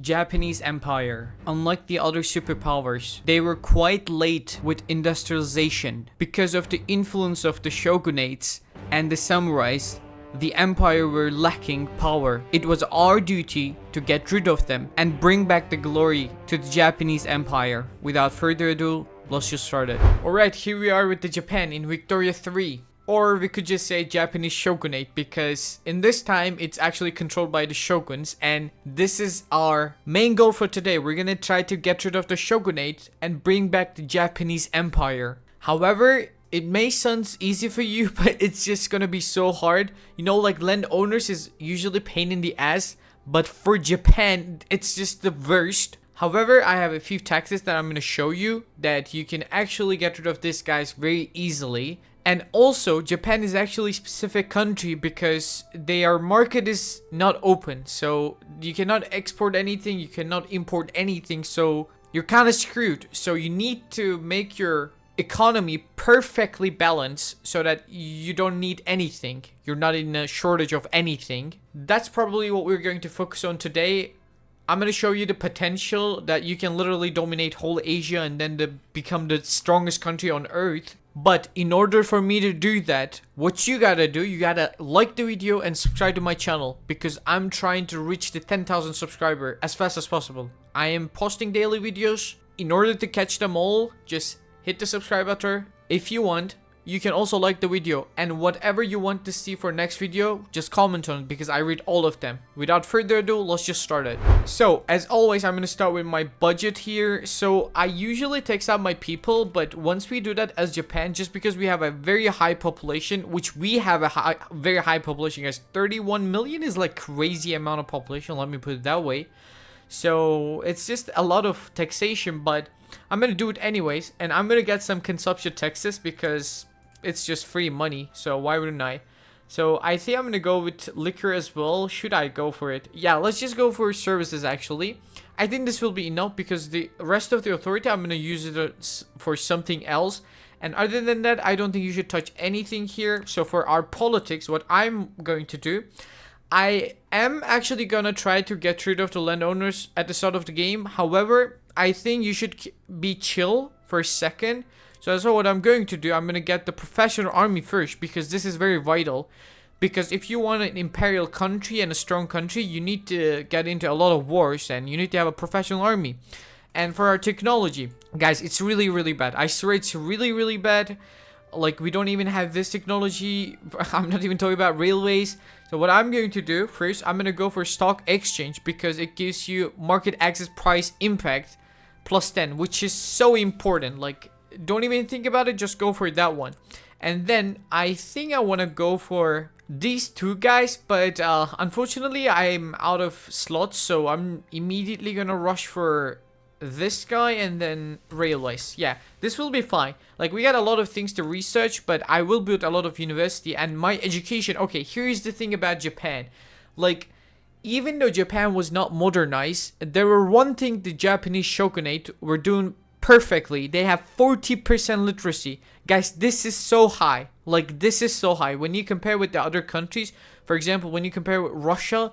Japanese Empire, unlike the other superpowers, they were quite late with industrialization. Because of the influence of the shogunates and the samurais, the empire were lacking power. It was our duty to get rid of them and bring back the glory to the Japanese Empire. Without further ado, let's just start it. Alright, here we are with the Japan in Victoria 3. Or we could just say Japanese shogunate, because in this time it's actually controlled by the shoguns, and this is our main goal for today. We're gonna try to get rid of the shogunate and bring back the Japanese Empire. However, it may sound easy for you, but it's just gonna be so hard. You know, like landowners is usually pain in the ass, but for Japan, it's just the worst. However, I have a few taxes that I'm gonna show you that you can actually get rid of these guys very easily. And also, Japan is actually a specific country because their market is not open. So you cannot export anything, you cannot import anything. So you're kind of screwed. So you need to make your economy perfectly balanced so that you don't need anything. You're not in a shortage of anything. That's probably what we're going to focus on today. I'm going to show you the potential that you can literally dominate whole Asia and then become the strongest country on earth. But in order for me to do that, what you gotta do, you gotta like the video and subscribe to my channel, because I'm trying to reach the 10,000 subscriber as fast as possible. I am posting daily videos. In order to catch them all, just hit the subscribe button. If you want, you can also like the video, and whatever you want to see for next video, just comment on it because I read all of them. Without further ado, let's just start it. So as always, I'm going to start with my budget here. So I usually takes out my people, but once we do that as Japan, just because we have a very high population, which we have a very high population, guys. 31 million is like crazy amount of population, let me put it that way. So it's just a lot of taxation, but I'm going to do it anyways, and I'm going to get some consumption taxes because it's just free money, so why wouldn't I? So I think I'm gonna go with liquor as well. Should I go for it? Yeah, let's just go for services actually. I think this will be enough because the rest of the authority I'm gonna use it for something else. And other than that, I don't think you should touch anything here. So for our politics, what I'm going to do, I am actually gonna try to get rid of the landowners at the start of the game. However, I think you should be chill for a second. So that's what I'm going to do. I'm going to get the professional army first because this is very vital. Because if you want an imperial country and a strong country, you need to get into a lot of wars and you need to have a professional army. And for our technology, guys, it's really, really bad. I swear it's really, really bad. Like, we don't even have this technology. I'm not even talking about railways. So what I'm going to do first, I'm going to go for stock exchange because it gives you market access price impact plus 10, which is so important. Like, don't even think about it, just go for that one. And then I think I want to go for these two guys, but unfortunately I'm out of slots, so I'm immediately gonna rush for this guy and then railways. Yeah, this will be fine. Like, we got a lot of things to research, but I will build a lot of university and my education. Okay, here's the thing about Japan. Like, even though Japan was not modernized, there were one thing the Japanese shogunate were doing perfectly. They have 40% literacy. Guys, this is so high. Like, this is so high. When you compare with the other countries, for example, when you compare with Russia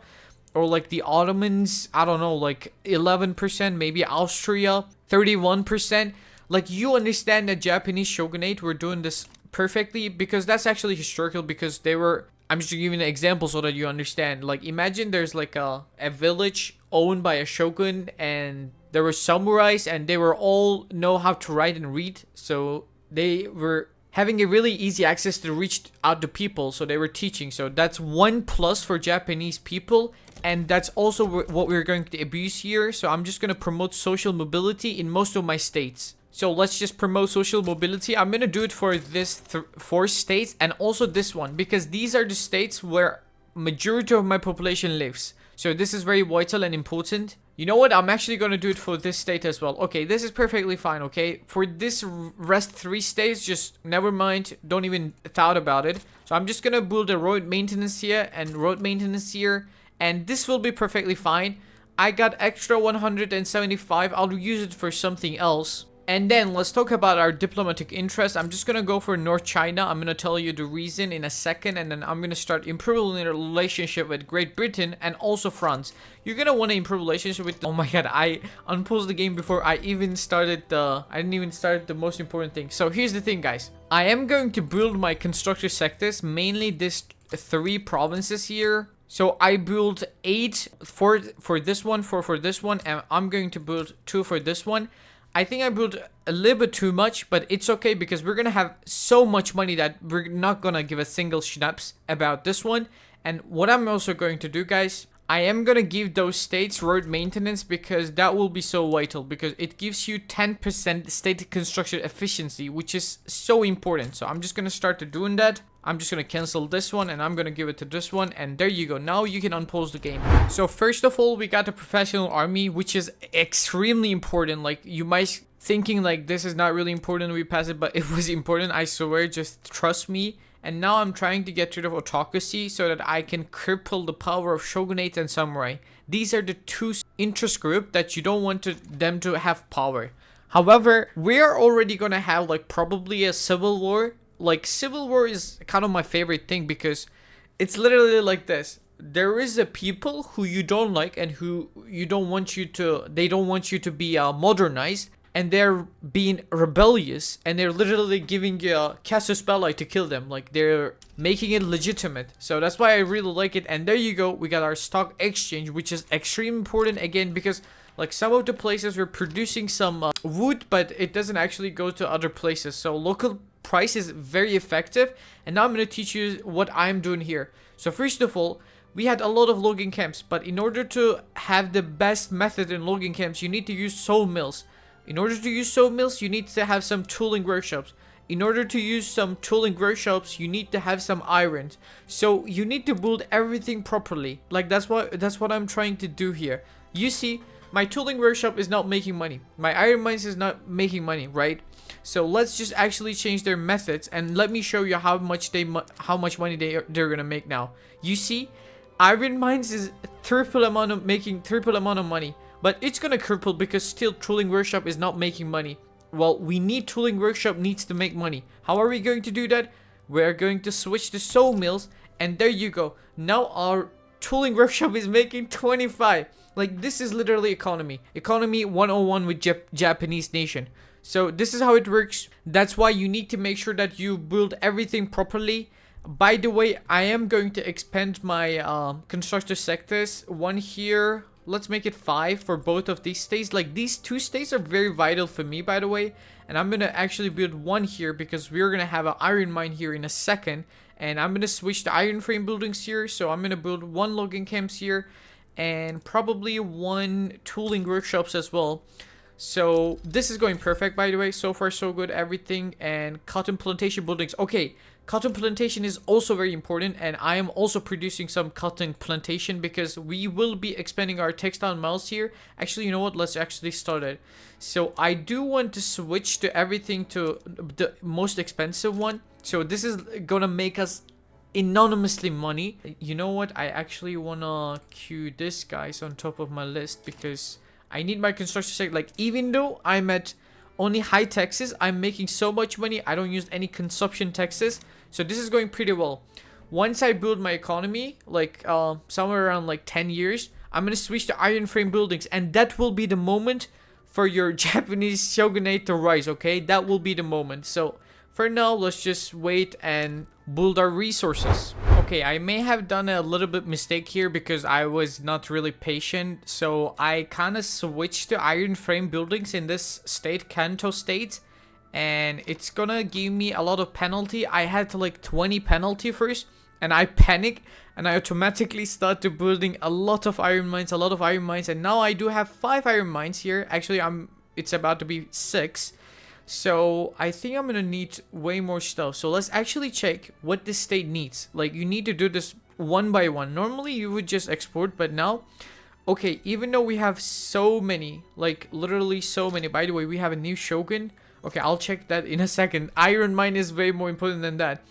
or like the Ottomans, I don't know, like 11%, maybe Austria, 31%. Like, you understand that Japanese shogunate were doing this perfectly because that's actually historical because they were, I'm just giving an example so that you understand. Like, imagine there's like a village owned by a shogun and there were samurais and they were all know how to write and read. So they were having a really easy access to reach out to people. So they were teaching. So that's one plus for Japanese people. And that's also what we're going to abuse here. So I'm just going to promote social mobility in most of my states. So let's just promote social mobility. I'm going to do it for this 4 states and also this one, because these are the states where majority of my population lives. So this is very vital and important. You know what? I'm actually going to do it for this state as well. Okay, this is perfectly fine, okay? For this rest 3 states, just never mind. Don't even thought about it. So I'm just going to build a road maintenance here and road maintenance here. And this will be perfectly fine. I got extra 175. I'll use it for something else. And then let's talk about our diplomatic interest. I'm just gonna go for North China. I'm gonna tell you the reason in a second, and then I'm gonna start improving the relationship with Great Britain and also France. You're gonna want to improve relationship with. Oh my god, I unpaused the game before I even started the. I didn't even start the most important thing. So here's the thing, guys. I am going to build my constructor sectors, mainly this 3 provinces here. So I built 8 for this one, 4 for this one, and I'm going to build 2 for this one. I think I built a little bit too much, but it's okay because we're gonna have so much money that we're not gonna give a single schnaps about this one. And what I'm also going to do, guys, I am gonna give those states road maintenance because that will be so vital, because it gives you 10% state construction efficiency, which is so important. So I'm just gonna start doing that. I'm just gonna cancel this one and I'm gonna give it to this one, and there you go. Now you can unpause the game. So first of all, we got the professional army, which is extremely important. Like, you might thinking like this is not really important, we pass it, but it was important, I swear, just trust me. And now I'm trying to get rid of autocracy so that I can cripple the power of shogunate and samurai. These are the 2 interest group that you don't want them to have power. However, we are already gonna have like probably a civil war. Like, civil war is kind of my favorite thing because it's literally like this. There is a people who you don't like and who you don't want you to, they don't want you to be modernized, and they're being rebellious, and they're literally giving you a casus belli to kill them. Like, they're making it legitimate. So that's why I really like it. And there you go, we got our stock exchange, which is extremely important again because like some of the places we're producing some wood, but it doesn't actually go to other places. So local price is very effective. And now I'm going to teach you what I'm doing here. So first of all, we had a lot of logging camps, but in order to have the best method in logging camps, you need to use sawmills. In order to use sawmills, you need to have some tooling workshops. In order to use some tooling workshops, you need to have some irons. So you need to build everything properly. Like, that's what I'm trying to do here. You see, my tooling workshop is not making money. My iron mines is not making money, right? So let's just actually change their methods and let me show you how much money they're gonna make now. You see, iron mines is making triple amount of money, but it's gonna cripple because still tooling workshop is not making money. Well, we need tooling workshop needs to make money. How are we going to do that? We're going to switch to sawmills, and there you go. Now our tooling workshop is making 25. Like, this is literally economy 101 with Japanese nation. So this is how it works. That's why you need to make sure that you build everything properly. By the way, I am going to expand my constructor sectors. 1 here. Let's make it 5 for both of these states. Like, these 2 states are very vital for me, by the way. And I'm gonna actually build 1 here because we're gonna have an iron mine here in a second. And I'm gonna switch to iron frame buildings here. So I'm gonna build 1 logging camps here and probably 1 tooling workshops as well. So this is going perfect, by the way. So far so good, everything. And cotton plantation buildings. Okay, cotton plantation is also very important, and I am also producing some cotton plantation because we will be expanding our textile mills here. Actually, you know what, let's actually start it. So I do want to switch to everything to the most expensive one. So this is gonna make us enormously money. You know what, I actually wanna queue this guys on top of my list because I need my construction sector. Like, even though I'm at only high taxes, I'm making so much money. I don't use any consumption taxes. So this is going pretty well. Once I build my economy, like somewhere around like 10 years, I'm going to switch to iron frame buildings. And that will be the moment for your Japanese shogunate to rise, okay? That will be the moment. So for now, let's just wait and build our resources. Okay, I may have done a little bit mistake here because I was not really patient. So I kind of switched to iron frame buildings in this state, Kanto state. And it's gonna give me a lot of penalty. I had like 20 penalty first. And I panic. And I automatically start to building a lot of iron mines. And now I do have 5 iron mines here. Actually, it's about to be 6. So I think I'm gonna need way more stuff. So let's actually check what this state needs. Like, you need to do this one by one. Normally you would just export, but now, okay, even though we have so many, like literally so many. By the way, we have a new shogun. Okay, I'll check that in a second. Iron mine is way more important than that.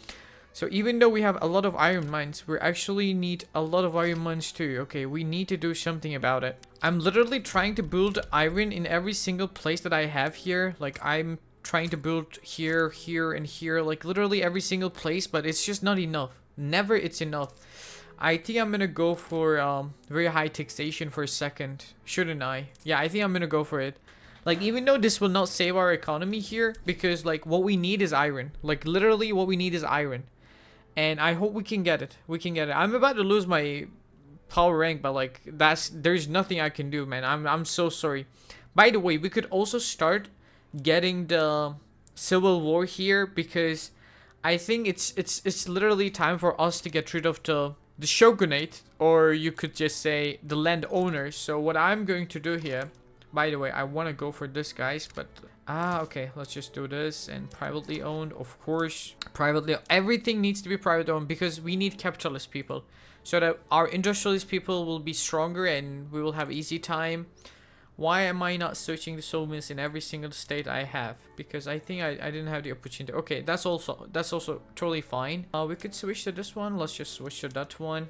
So even though we have a lot of iron mines, we actually need a lot of iron mines too. Okay, we need to do something about it. I'm literally trying to build iron in every single place that I have here. Like I'm trying to build here, here, and here. Like literally every single place, but it's just not enough. Never it's enough. I think I'm gonna go for very high taxation for a second. Shouldn't I? Yeah, I think I'm gonna go for it. Like, even though this will not save our economy here, because, like, what we need is iron. Like, literally, what we need is iron. And I hope we can get it. We can get it. I'm about to lose my power rank, but, like, there's nothing I can do, man. I'm so sorry. By the way, we could also start getting the civil war here, because I think it's literally time for us to get rid of the shogunate, or you could just say the landowners. So what I'm going to do here, by the way, I want to go for this, guys, but okay, let's just do this. And privately owned, of course. Privately, everything needs to be private owned, because we need capitalist people, so that our industrialist people will be stronger and we will have easy time. Why am I not searching the sawmills in every single state I have? Because I think I didn't have the opportunity. Okay, that's also totally fine. We could switch to this one. Let's just switch to that one.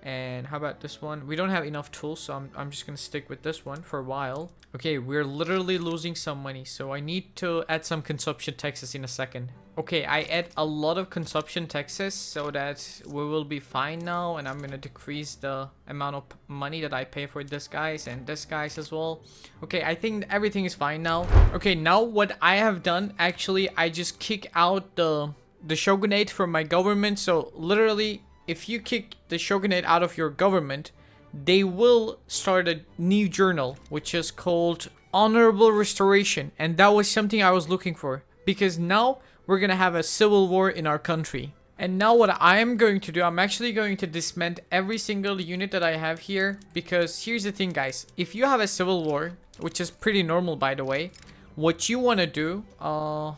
And how about this one? We don't have enough tools, so I'm just gonna stick with this one for a while. Okay, we're literally losing some money, so I need to add some consumption taxes in a second. Okay, I add a lot of consumption taxes so that we will be fine now, and I'm gonna decrease the amount of money that I pay for this guys and this guys as well. Okay, I think everything is fine now. Okay, now what I have done, actually, I just kick out the shogunate from my government. So literally, if you kick the shogunate out of your government, they will start a new journal, which is called Honorable Restoration. And that was something I was looking for, because now we're gonna have a civil war in our country. And now what I am going to do, I'm actually going to dismantle every single unit that I have here, because here's the thing, guys. If you have a civil war, which is pretty normal, by the way, what you want to do,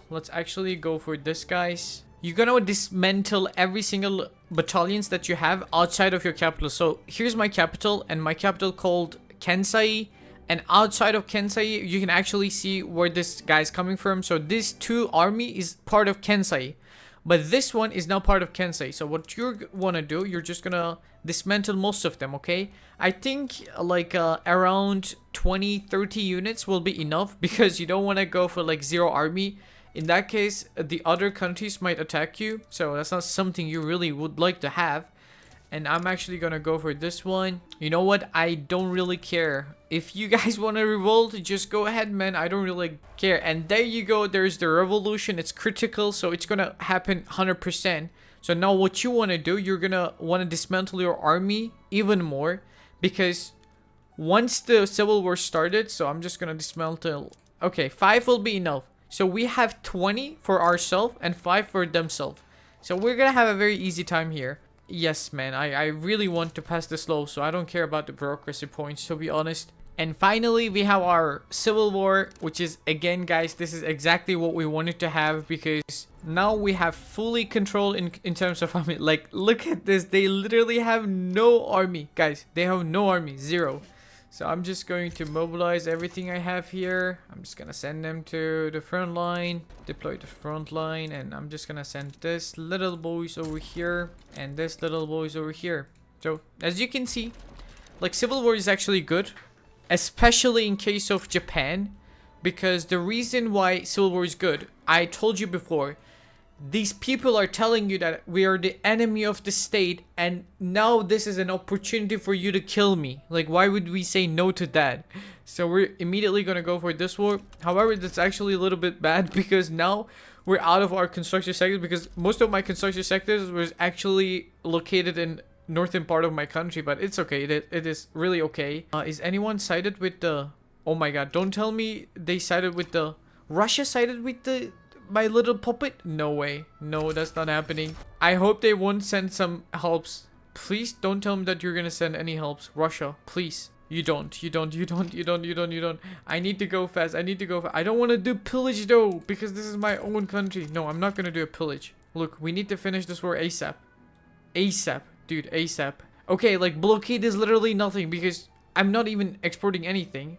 let's actually go for this, guys. You're gonna dismantle every single battalions that you have outside of your capital. So here's my capital, and my capital called Kansai. And outside of Kansai, you can actually see where this guy's coming from. So this 2 army is part of Kansai, but this one is now part of Kansai. So what you want to do, you're just gonna dismantle most of them, okay? I think like around 20-30 units will be enough, because you don't want to go for like 0 army. In that case, the other countries might attack you, so that's not something you really would like to have. And I'm actually gonna go for this one. You know what? I don't really care. If you guys want to revolt, just go ahead, man. I don't really care. And there you go. There's the revolution. It's critical, so it's gonna happen 100%. So now what you want to do, you're gonna want to dismantle your army even more, because once the civil war started, so I'm just gonna dismantle. Okay, 5 will be enough. So we have 20 for ourselves and 5 for themselves. So we're gonna have a very easy time here. Yes, man, I really want to pass this law, so I don't care about the bureaucracy points, to be honest. And finally, we have our civil war, which is, again, guys, this is exactly what we wanted to have, because now we have fully control in terms of army. Like, look at this. They literally have no army, guys. They have no army, 0. So I'm just going to mobilize everything I have here. I'm just gonna send them to the front line, deploy the front line, and I'm just gonna send this little boys over here and this little boys over here. So as you can see, like, civil war is actually good, especially in case of Japan, because the reason why civil war is good, I told you before, these people are telling you that we are the enemy of the state, and now this is an opportunity for you to kill me. Like, why would we say no to that? So we're immediately gonna go for this war. However, that's actually a little bit bad, because now we're out of our construction sectors, because most of my construction sectors was actually located in northern part of my country. But it's okay. It is really okay. Is anyone sided with the... Oh my god, don't tell me they sided with the... Russia sided with the... My little puppet? No way. No, that's not happening. I hope they won't send some helps. Please don't tell me that you're gonna send any helps. Russia, please. You don't. I need to go fast. I don't want to do pillage though, because this is my own country. No, I'm not gonna do a pillage. Look, we need to finish this war ASAP. ASAP, dude, ASAP. Okay, like, blockade is literally nothing, because I'm not even exporting anything.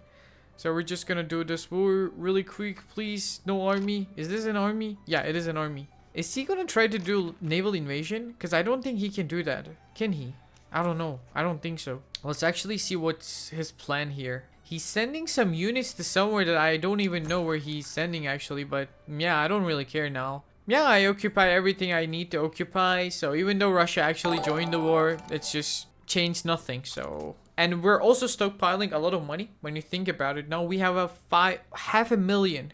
So we're just gonna do this war really quick, please. No army. Is this an army? Yeah, it is an army. Is he gonna try to do naval invasion? Because I don't think he can do that. Can he? I don't know. I don't think so. Let's actually see what's his plan here. He's sending some units to somewhere that I don't even know where he's sending actually. But yeah, I don't really care now. Yeah, I occupy everything I need to occupy. So even though Russia actually joined the war, it's just changed nothing. So... And we're also stockpiling a lot of money when you think about it. Now we have a half a million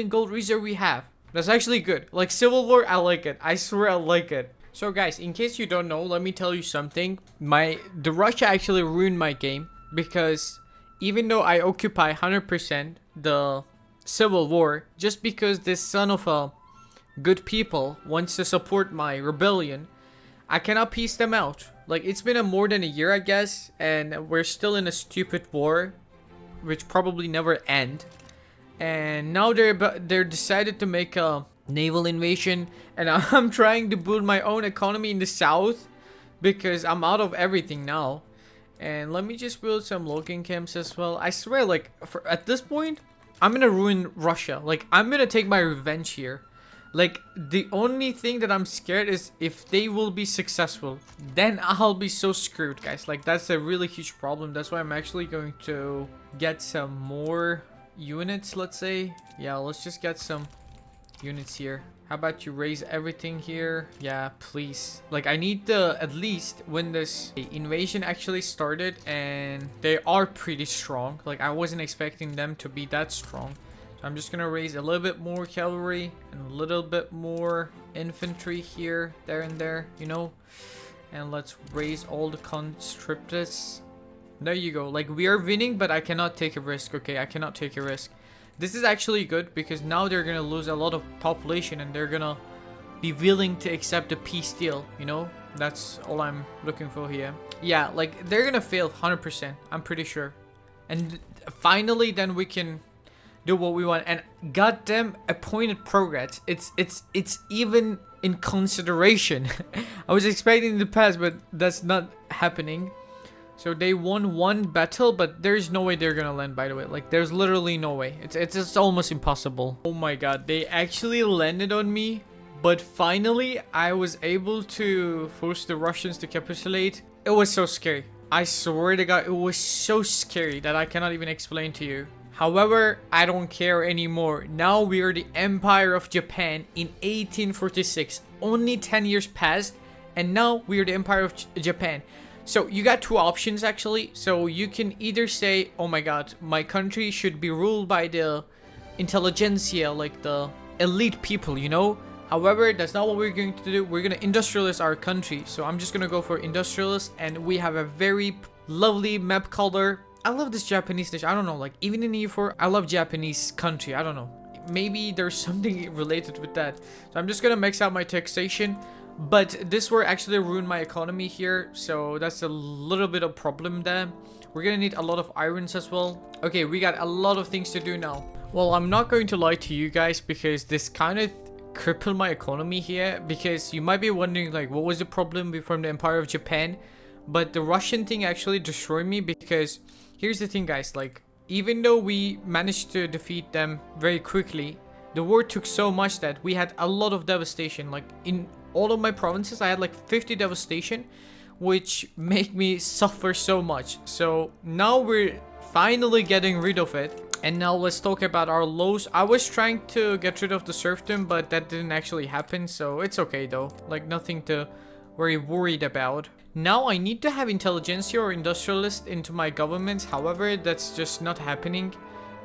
gold reserve we have. That's actually good. Like Civil War, I like it. I swear I like it. So guys, in case you don't know, let me tell you something. The Russia actually ruined my game because even though I occupy 100% the Civil War, just because this son of a good people wants to support my rebellion, I cannot piece them out. Like, it's been more than a year, I guess, and we're still in a stupid war, which probably never end. And now they're decided to make a naval invasion, and I'm trying to build my own economy in the south because I'm out of everything now. And let me just build some logging camps as well. I swear, like, at this point, I'm gonna ruin Russia. Like, I'm gonna take my revenge here. Like, the only thing that I'm scared is if they will be successful, then I'll be so screwed, guys. Like, that's a really huge problem. That's why I'm actually going to get some more units, let's say. Yeah, let's just get some units here. How about you raise everything here? Yeah, please. Like, I need to at least when this invasion actually started, and they are pretty strong. Like, I wasn't expecting them to be that strong. I'm just gonna raise a little bit more cavalry and a little bit more infantry here, there and there, you know. And let's raise all the conscripts. There you go. Like, we are winning, but I cannot take a risk. Okay, I cannot take a risk. This is actually good because now they're gonna lose a lot of population and they're gonna be willing to accept a peace deal, you know. That's all I'm looking for here. Yeah, like, they're gonna fail 100%. I'm pretty sure. And finally, then we can do what we want. And goddamn, appointed progress. It's even in consideration. I was expecting the pass, but that's not happening. So they won one battle, but there's no way they're gonna land, by the way. Like, there's literally no way. It's almost impossible. Oh my god, they actually landed on me. But finally, I was able to force the Russians to capitulate. It was so scary. I swear to god, it was so scary that I cannot even explain to you. However, I don't care anymore. Now we are the Empire of Japan in 1846. Only 10 years passed, and now we are the Empire of Japan. So you got two options actually. So you can either say, oh my god, my country should be ruled by the intelligentsia, like the elite people, you know. However, that's not what we're going to do. We're going to industrialize our country. So I'm just going to go for industrialist, and we have a very lovely map color. I love this Japanese dish. I don't know, like, even in EU4, I love Japanese country. I don't know. Maybe there's something related with that. So I'm just gonna max out my taxation. But this war actually ruined my economy here. So that's a little bit of problem there. We're gonna need a lot of irons as well. Okay, we got a lot of things to do now. Well, I'm not going to lie to you guys because this kind of crippled my economy here. Because you might be wondering, like, what was the problem from the Empire of Japan? But the Russian thing actually destroyed me because... Here's the thing, guys, like, even though we managed to defeat them very quickly, the war took so much that we had a lot of devastation. Like, in all of my provinces, I had like 50 devastation, which made me suffer so much. So now we're finally getting rid of it. And now let's talk about our lows. I was trying to get rid of the serfdom, but that didn't actually happen. So it's okay though, like nothing to very worried about. Now I need to have intelligentsia or industrialist into my government. However, that's just not happening.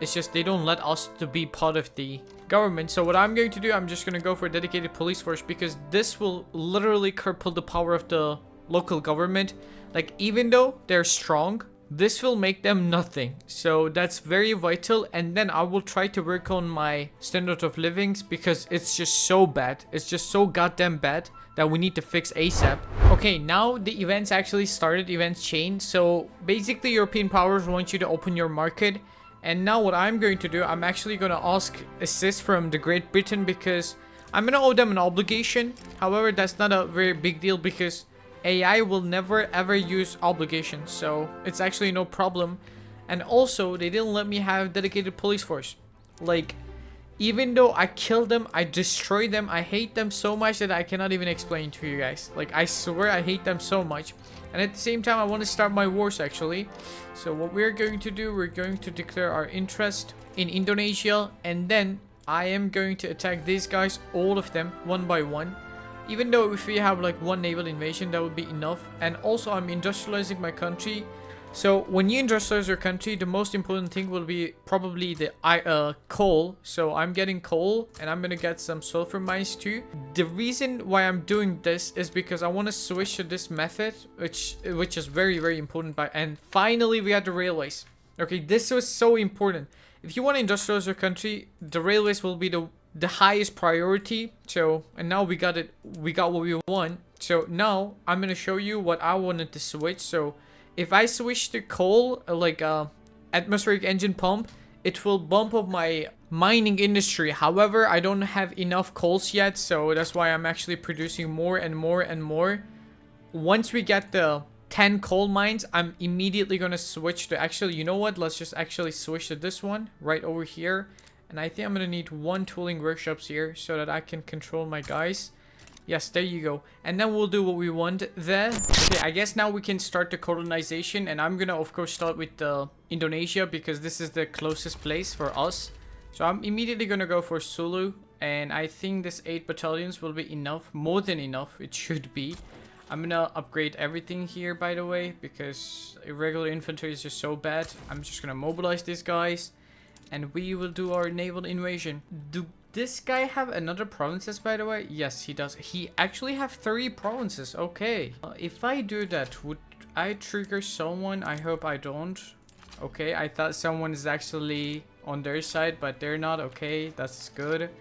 It's just they don't let us to be part of the government. So what I'm going to do, I'm just going to go for a dedicated police force because this will literally cripple the power of the local government. Like, even though they're strong, this will make them nothing. So that's very vital. And then I will try to work on my standard of livings because it's just so bad. It's just so goddamn bad that we need to fix ASAP. Okay, now the events actually started, events chain. So basically European powers want you to open your market. And now what I'm going to do, I'm actually going to ask assist from the Great Britain because I'm going to owe them an obligation. However, that's not a very big deal because AI will never ever use obligations. So it's actually no problem. And also, they didn't let me have dedicated police force. Like, Even though I kill them, I destroy them, I hate them so much that I cannot even explain to you guys. Like, I swear I hate them so much. And at the same time, I want to start my wars, actually. So what we're going to do, we're going to declare our interest in Indonesia. And then I am going to attack these guys, all of them, one by one. Even though if we have like one naval invasion, that would be enough. And also, I'm industrializing my country. So when you industrialize your country, the most important thing will be probably the coal. So I'm getting coal, and I'm gonna get some sulfur mines too. The reason why I'm doing this is because I want to switch to this method, which is very, very important. And finally we had the railways. Okay, this was so important. If you want to industrialize your country, the railways will be the highest priority. So, and now we got it. We got what we want. So now I'm gonna show you what I wanted to switch. So if I switch to coal, like atmospheric engine pump, it will bump up my mining industry. However, I don't have enough coals yet, so that's why I'm actually producing more and more and more. Once we get the 10 coal mines, I'm immediately going to switch to, actually, you know what? Let's just actually switch to this one right over here. And I think I'm going to need 1 tooling workshops here so that I can control my guys. Yes, there you go. And then we'll do what we want there. Okay, I guess now we can start the colonization. And I'm gonna, of course, start with Indonesia because this is the closest place for us. So I'm immediately gonna go for Sulu. And I think this 8 battalions will be enough. More than enough, it should be. I'm gonna upgrade everything here, by the way, because irregular infantry is just so bad. I'm just gonna mobilize these guys. And we will do our naval invasion. This guy have another provinces, by the way? Yes, he does. He actually have 3 provinces. Okay. If I do that, would I trigger someone? I hope I don't. Okay, I thought someone is actually on their side, but they're not. Okay, that's good.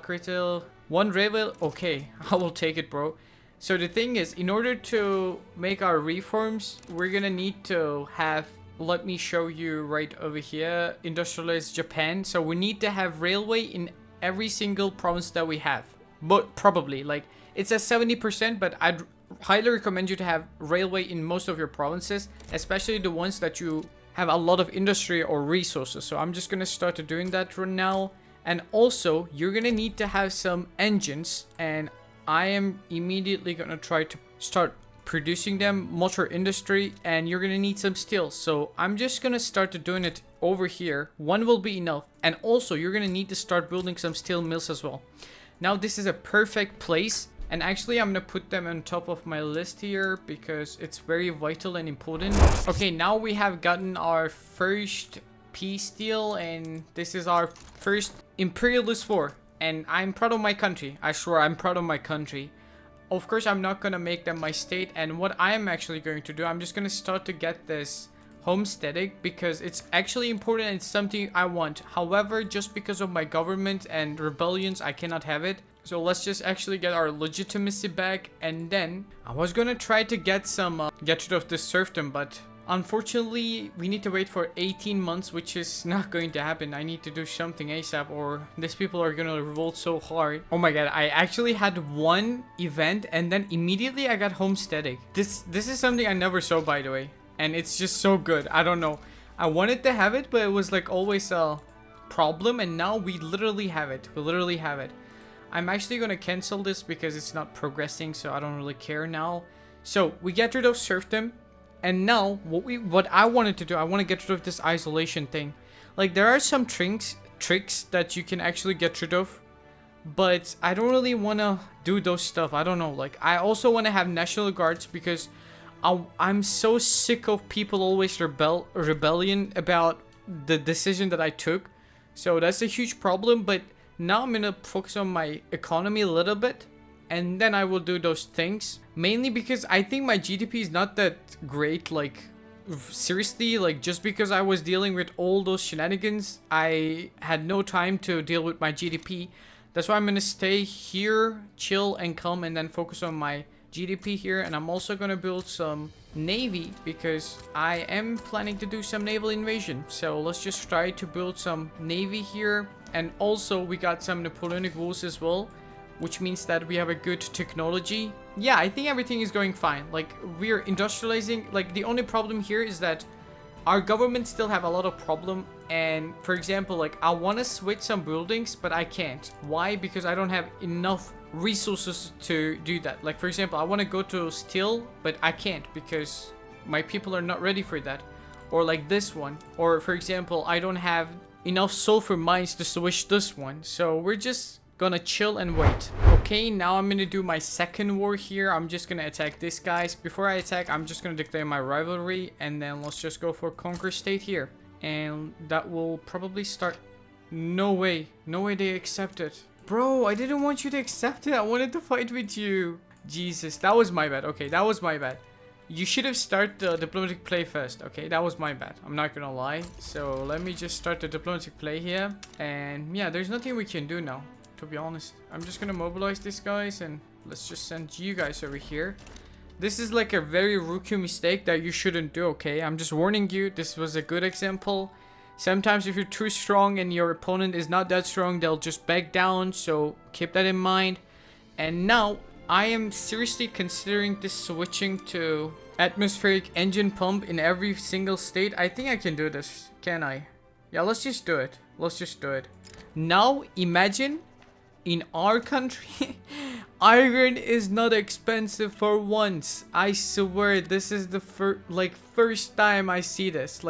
Critical. 1 railway. Okay, I will take it, bro. So the thing is, in order to make our reforms, we're gonna need to have... Let me show you right over here. Industrialize Japan. So we need to have railway in every single province that we have, but probably like it's a 70%, but I'd highly recommend you to have railway in most of your provinces, especially the ones that you have a lot of industry or resources. So I'm just gonna start doing that right now. And also you're gonna need to have some engines, and I am immediately gonna try to start producing them, motor industry, and you're gonna need some steel. So I'm just gonna start doing it over here. 1 will be enough. And also you're gonna need to start building some steel mills as well. Now this is a perfect place, and actually I'm gonna put them on top of my list here because it's very vital and important. Okay, now we have gotten our first peace deal, and this is our first imperialist war, and I'm proud of my country. I swear I'm proud of my country. Of course, I'm not gonna make them my state, and what I am actually going to do, I'm just gonna start to get this homesteading because it's actually important and it's something I want. However, just because of my government and rebellions, I cannot have it. So let's just actually get our legitimacy back, and then I was gonna try to get some get rid of this serfdom, but unfortunately we need to wait for 18 months, which is not going to happen. I need to do something ASAP or these people are gonna revolt so hard. Oh my god, I actually had 1 event and then immediately I got homesteading. This is something I never saw, by the way, and it's just so good. I don't know, I wanted to have it, but it was like always a problem, and now we literally have it. We literally have it. I'm actually gonna cancel this because it's not progressing, so I don't really care now. So we get rid of serfdom. And now, what I wanted to do, I want to get rid of this isolation thing. Like, there are some tricks that you can actually get rid of, but I don't really want to do those stuff. I don't know. Like, I also want to have National Guards because I'm so sick of people always rebellion about the decision that I took. So that's a huge problem, but now I'm going to focus on my economy a little bit. And then I will do those things. Mainly because I think my GDP is not that great. Like, seriously, like, just because I was dealing with all those shenanigans, I had no time to deal with my GDP. That's why I'm gonna stay here, chill and calm, and then focus on my GDP here. And I'm also gonna build some navy because I am planning to do some naval invasion. So let's just try to build some navy here. And also we got some Napoleonic Wars as well, which means that we have a good technology. Yeah, I think everything is going fine. Like, we're industrializing. Like, the only problem here is that our government still have a lot of problem. And for example, like I want to switch some buildings, but I can't. Why? Because I don't have enough resources to do that. Like for example, I want to go to steel, but I can't because my people are not ready for that. Or like this one. Or for example, I don't have enough sulfur mines to switch this one. So we're just gonna chill and wait. Okay, now I'm gonna do my second war here. I'm just gonna attack these guys. Before I attack, I'm just gonna declare my rivalry, and then let's just go for conquer state here. And that will probably start. No way they accept it. Bro, I didn't want you to accept it. I wanted to fight with you. Jesus, that was my bad. Okay, that was my bad. You should have started the diplomatic play first. Okay, that was my bad. I'm not gonna lie. So let me just start the diplomatic play here. And yeah, there's nothing we can do now, to be honest. I'm just gonna mobilize these guys and let's just send you guys over here. This is like a very rookie mistake that you shouldn't do, okay? I'm just warning you. This was a good example. Sometimes if you're too strong and your opponent is not that strong, they'll just back down. So keep that in mind. And now I am seriously considering this switching to atmospheric engine pump in every single state. I think I can do this, can I? Yeah, let's just do it. Let's just do it. Now imagine in our country iron is not expensive for once. I swear this is the first time I see this.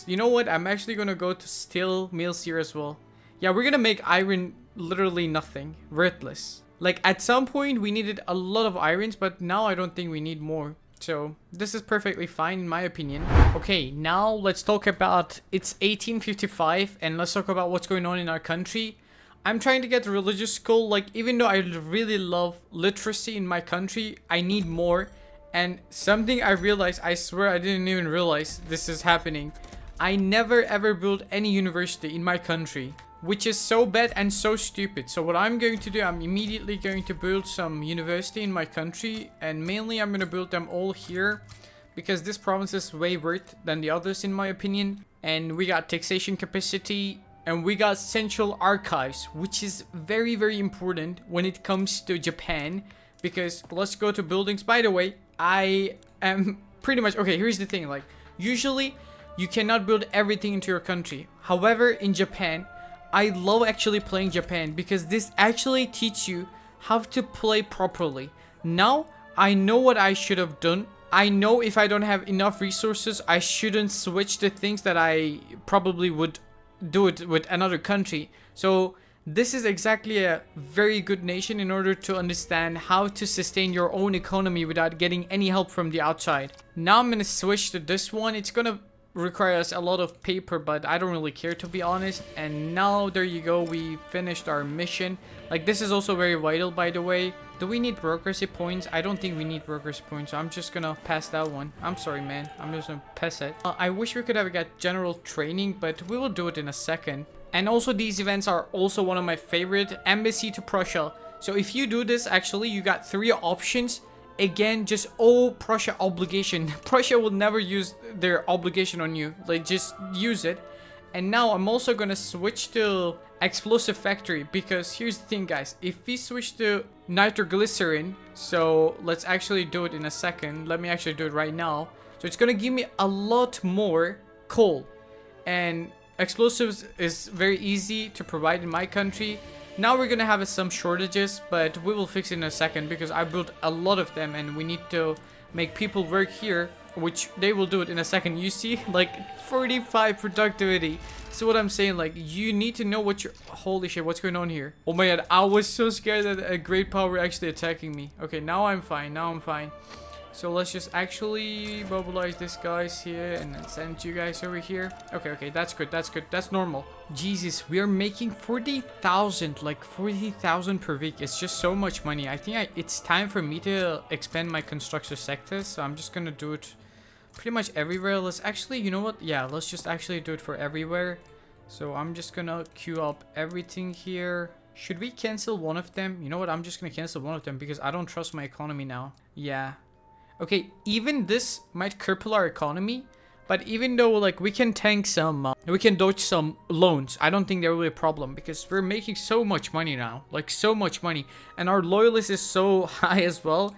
You know what? I'm actually gonna go to steel mills here as well. Yeah, we're gonna make iron literally nothing. Worthless. Like at some point we needed a lot of irons, but now I don't think we need more. So this is perfectly fine in my opinion. Okay, now let's talk about, it's 1855 and let's talk about what's going on in our country. I'm trying to get religious school. Like even though I really love literacy in my country, I need more. And something I realized, I swear I didn't even realize this is happening. I never ever built any university in my country, which is so bad and so stupid. So what I'm going to do, I'm immediately going to build some university in my country, and mainly I'm going to build them all here because this province is way worse than the others in my opinion. And we got taxation capacity and we got central archives, which is very, very important when it comes to Japan, because let's go to buildings. By the way, I am pretty much, okay, here's the thing, like usually you cannot build everything into your country. However, in Japan, I love actually playing Japan because this actually teaches you how to play properly. Now, I know what I should have done. I know if I don't have enough resources, I shouldn't switch the things that I probably would do it with another country. So this is exactly a very good nation in order to understand how to sustain your own economy without getting any help from the outside. Now I'm gonna switch to this one. It's gonna require us a lot of paper, but I don't really care, to be honest. And now there you go, we finished our mission. Like this is also very vital, by the way. Do we need bureaucracy points? I don't think we need bureaucracy points, so I'm just gonna pass that one. I'm sorry, man, I'm just gonna pass it. I wish we could have got general training, but we will do it in a second. And also these events are also one of my favorite. Embassy to Prussia. So if you do this, actually you got 3 options. Again, just Prussia obligation. Prussia will never use their obligation on you. Like just use it. And now I'm also gonna switch to explosive factory, because here's the thing, guys. If we switch to nitroglycerin, so let's actually do it in a second. Let me actually do it right now. So it's gonna give me a lot more coal, and explosives is very easy to provide in my country. Now we're gonna have some shortages, but we will fix it in a second because I built a lot of them and we need to make people work here, which they will do it in a second. You see, like 45 productivity. So what I'm saying, like you need to know what you're, holy shit, what's going on here? Oh my god, I was so scared that a great power actually attacking me. Okay, now I'm fine, now I'm fine. So let's just actually mobilize these guys here and then send you guys over here. Okay, that's good, that's good, that's normal. Jesus, we are making 40,000, like 40,000 per week. It's just so much money. I think it's time for me to expand my construction sectors. So I'm just gonna do it pretty much everywhere. Let's actually, you know what? Yeah, let's just actually do it for everywhere. So I'm just gonna queue up everything here. Should we cancel one of them? You know what? I'm just gonna cancel one of them because I don't trust my economy now. Yeah. Okay, even this might cripple our economy, but even though like we can tank some, we can dodge some loans, I don't think there will be a problem because we're making so much money now, like so much money, and our loyalist is so high as well.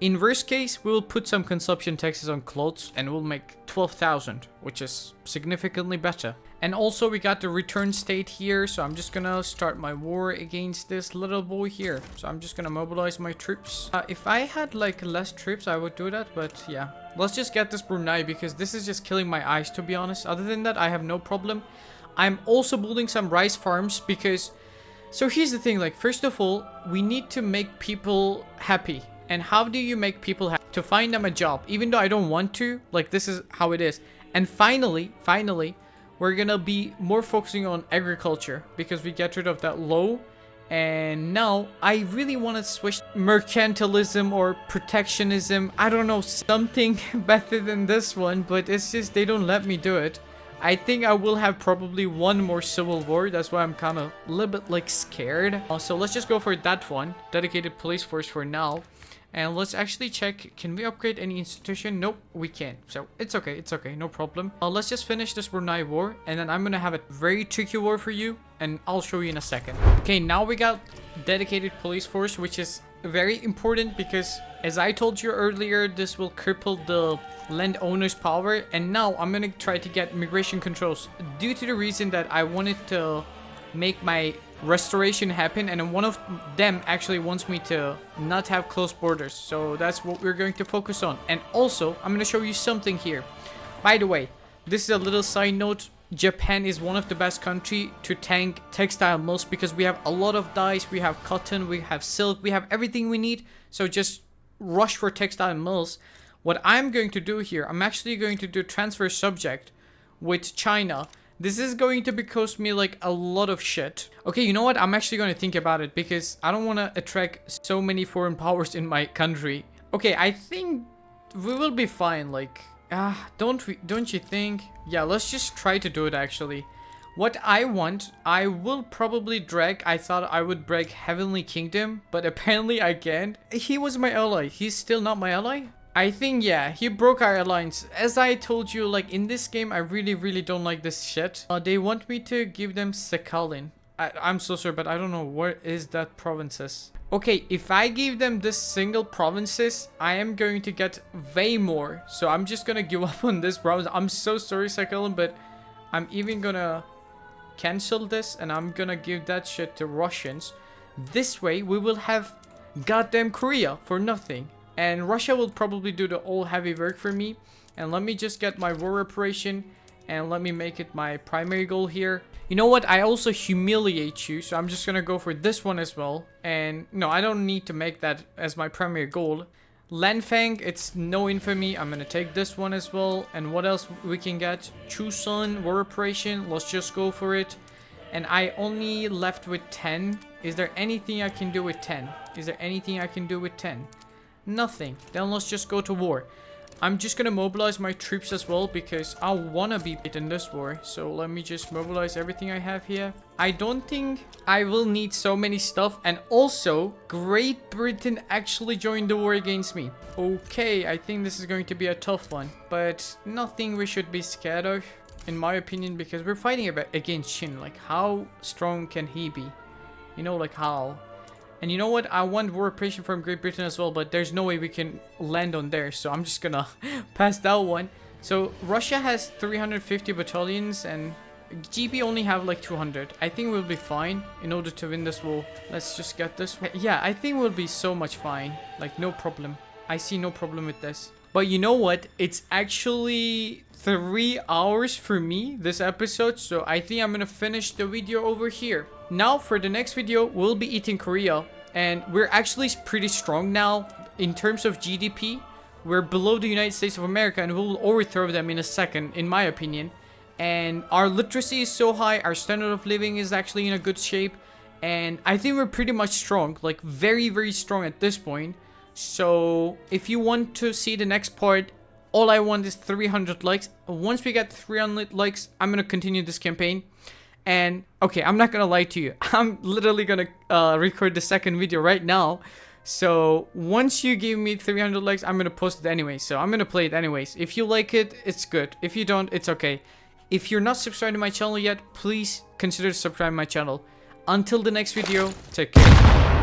In worst case, we will put some consumption taxes on clothes and we'll make 12,000, which is significantly better. And also we got the return state here, so I'm just gonna start my war against this little boy here. So I'm just gonna mobilize my troops. If I had like less troops, I would do that, but yeah. Let's just get this Brunei because this is just killing my eyes, to be honest. Other than that, I have no problem. I'm also building some rice farms because... So here's the thing, like, first of all, we need to make people happy. And how do you make people happy? To find them a job, even though I don't want to. Like, this is how it is. And finally, we're gonna be more focusing on agriculture because we get rid of that low. And now I really want to switch mercantilism or protectionism. I don't know, something better than this one, but it's just they don't let me do it. I think I will have probably one more civil war. That's why I'm kind of a little bit like scared. So let's just go for that one. Dedicated police force for now. And let's actually check, can we upgrade any institution? Nope, we can't. So it's okay, no problem. Let's just finish this Brunei war, and then I'm gonna have a very tricky war for you, and I'll show you in a second. Okay, now we got dedicated police force, which is very important because, as I told you earlier, this will cripple the landowner's power. And now I'm gonna try to get migration controls due to the reason that I wanted to make my restoration happen, and one of them actually wants me to not have close borders, so that's what we're going to focus on. And also I'm going to show you something here. By the way, this is a little side note. Japan is one of the best country to tank textile mills because we have a lot of dyes, we have cotton, we have silk, we have everything we need. So just rush for textile mills. What I'm going to do here, I'm actually going to do transfer subject with China. This is going to cost me like a lot of shit. Okay, you know what? I'm actually going to think about it because I don't want to attract so many foreign powers in my country. Okay, I think we will be fine. Like, don't you think? Yeah, let's just try to do it actually. What I want, I will probably drag. I thought I would break Heavenly Kingdom, but apparently I can't. He was my ally. He's still not my ally? I think, yeah, he broke our alliance. As I told you, like, in this game, I really don't like this shit. They want me to give them Sakhalin. I'm so sorry, but I don't know where is that provinces. Okay, if I give them this single provinces, I am going to get way more. So I'm just gonna give up on this province. I'm so sorry, Sakhalin, but I'm even gonna cancel this and I'm gonna give that shit to Russians. This way, we will have goddamn Korea for nothing. And Russia will probably do the all heavy work for me. And let me just get my war reparation. And let me make it my primary goal here. You know what? I also humiliate you. So I'm just going to go for this one as well. And no, I don't need to make that as my primary goal. Lanfang, it's no infamy. I'm going to take this one as well. And what else we can get? Chusan, war reparation. Let's just go for it. And I only left with 10. Is there anything I can do with 10? Is there anything I can do with 10? Nothing. Then let's just go to war. I'm just gonna mobilize my troops as well because I wanna be in this war. So let me just mobilize everything I have here. I don't think I will need so many stuff. And also, Great Britain actually joined the war against me. Okay, I think this is going to be a tough one, but nothing we should be scared of, in my opinion, because we're fighting against Shin. Like, how strong can he be? You know, like how? And you know what? I want war reparation from Great Britain as well, but there's no way we can land on there. So I'm just gonna pass that one. So Russia has 350 battalions and GB only have like 200. I think we'll be fine in order to win this war. Let's just get this. Yeah, I think we'll be so much fine. Like, no problem. I see no problem with this. But you know what? It's actually 3 hours for me, this episode. So I think I'm gonna finish the video over here. Now for the next video, we'll be eating Korea. And we're actually pretty strong now. In terms of GDP, we're below the United States of America. And we'll overthrow them in a second, in my opinion. And our literacy is so high. Our standard of living is actually in a good shape. And I think we're pretty much strong. Like, very strong at this point. So if you want to see the next part, all I want is 300 likes. Once we get 300 likes, I'm going to continue this campaign. And okay, I'm not gonna lie to you. I'm literally gonna record the second video right now. So once you give me 300 likes, I'm gonna post it anyway. So I'm gonna play it anyways. If you like it, it's good. If you don't, it's okay. If you're not subscribed to my channel yet, please consider subscribing to my channel. Until the next video, take care.